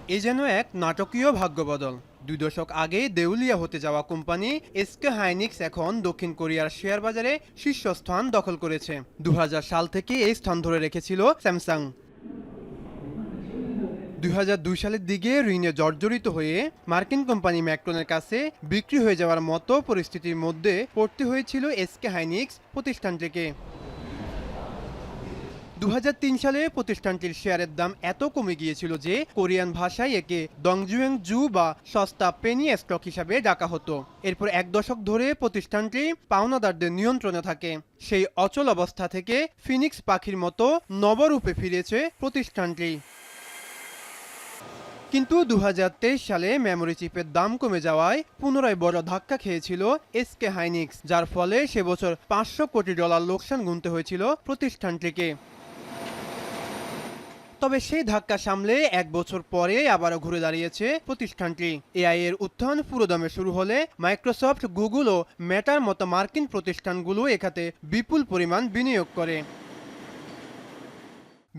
এ যেন এক নাটকীয় ভাগ্যবদল। 2 দশক আগে দেউলিয়া হতে যাওয়া কোম্পানি এসকে হাইনিক্স এখন দক্ষিণ কোরিয়ার শেয়ার বাজারে শীর্ষস্থান দখল করেছে। 2000 সাল থেকে এই স্থান ধরে রেখেছিল স্যামসাং। 2002 সালের দিকে ঋণে জর্জরিত হয়ে মার্কিন কোম্পানি ম্যাক্রনের কাছে বিক্রি হয়ে যাওয়ার মতো পরিস্থিতির মধ্যে পড়তে হয়েছিল এসকে হাইনিক্স প্রতিষ্ঠানটিকে। 2003 সালে প্রতিষ্ঠানটির শেয়ারের দাম এত কমে গিয়েছিল যে কোরিয়ান ভাষায় একে দংজুয়েং জু বা সস্তা পেনি স্টক হিসাবে ডাকা হতো। এরপর 1 দশক ধরে প্রতিষ্ঠানটি পাওনাদারদের নিয়ন্ত্রণে থাকে। সেই অচল অবস্থা থেকে ফিনিক্স পাখির মতো নবরূপে ফিরেছে প্রতিষ্ঠানটি। কিন্তু 2023 সালে মেমোরি চিপের দাম কমে যাওয়ায় পুনরায় বড় ধাক্কা খেয়েছিল এসকে হাইনিক্স, যার ফলে সে বছর $500 কোটি লোকসান গুনতে হয়েছিল প্রতিষ্ঠানটিকে। তবে সেই ধাক্কা সামলে 1 বছর পরে আবারও ঘুরে দাঁড়িয়েছে প্রতিষ্ঠানটি। এআই এর উত্থান পুরোদমে শুরু হলে মাইক্রোসফট, গুগল ও মেটার মতো মার্কিন প্রতিষ্ঠানগুলো এখাতে বিপুল পরিমাণ বিনিয়োগ করে।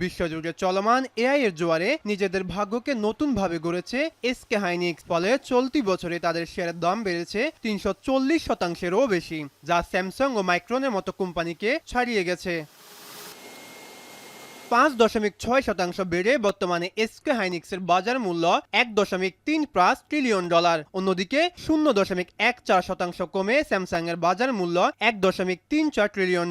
বিশ্বজুড়ে চলমান এআই এর জোয়ারে নিজেদের ভাগ্যকে নতুনভাবে গড়েছে এসকে হাইনিক্স। ফলে চলতি বছরে তাদের শেয়ারের দাম বেড়েছে 340%-এরও বেশি, যা স্যামসাং ও মাইক্রনের মতো কোম্পানিকে ছাড়িয়ে গেছে। 5.6% বেড়ে বর্তমানে এসকে হাইনিক্সের বাজার মূল্য $1.35 ট্রিলিয়ন। অন্যদিকে 0.14% কমে স্যামসাং এর বাজার মূল্য $1.34 ট্রিলিয়ন।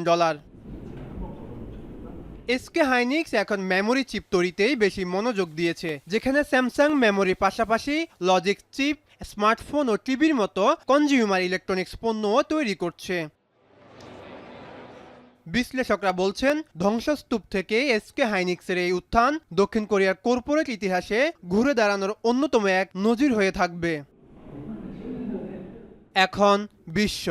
এসকে হাইনিক্স এখন মেমোরি চিপ তৈরিতেই বেশি মনোযোগ দিয়েছে, যেখানে স্যামসাং মেমোরির পাশাপাশি লজিক চিপ, স্মার্টফোন ও টিভির মতো কনজিউমার ইলেকট্রনিক্স পণ্যও তৈরি করছে। বিশ্লেষকরা বলছেন, ধ্বংসস্তূপ থেকে এসকে হাইনিক্সের এই উত্থান দক্ষিণ কোরিয়ার কর্পোরেট ইতিহাসে ঘুরে দাঁড়ানোর অন্যতম এক নজির হয়ে থাকবে। এখন বিশ্ব।